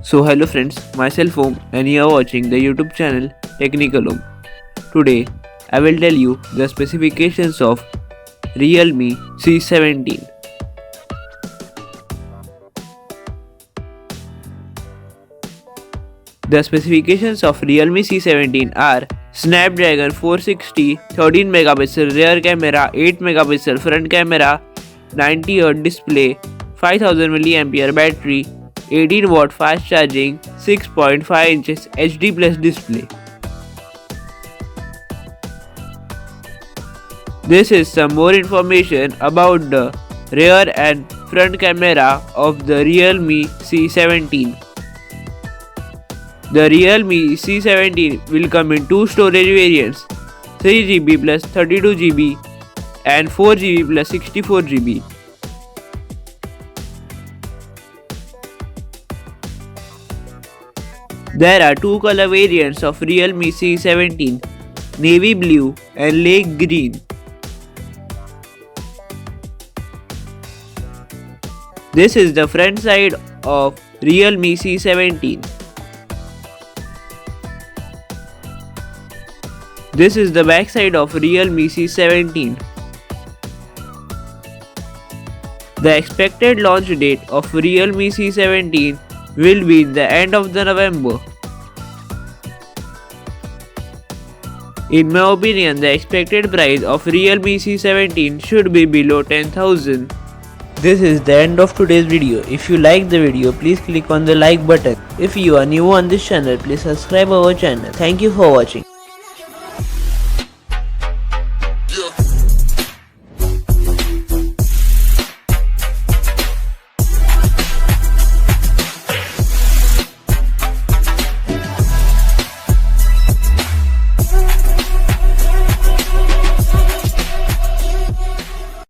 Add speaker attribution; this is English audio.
Speaker 1: So hello friends, myself Om and you are watching the YouTube channel Technical Om. Today I will tell you the specifications of Realme C17. The specifications of Realme C17 are Snapdragon 460, 13 megapixel rear camera, 8 megapixel front camera, 90Hz display, 5000 mAh battery, 18 watt fast charging, 6.5 inches HD plus display. This is some more information about the rear and front camera of the Realme C17. The Realme C17 will come in two storage variants, 3GB plus 32GB and 4GB plus 64GB. There are two color variants of Realme C17, navy blue and lake green. This is the front side of Realme C17. This is the back side of Realme C17. The expected launch date of Realme C17 will be the end of the November. In my opinion, the expected price of Realme C17 should be below 10,000. This is the end of today's video. If you like the video, please click on the like button. If you are new on this channel, please subscribe our channel. Thank you for watching.
Speaker 2: Yeah.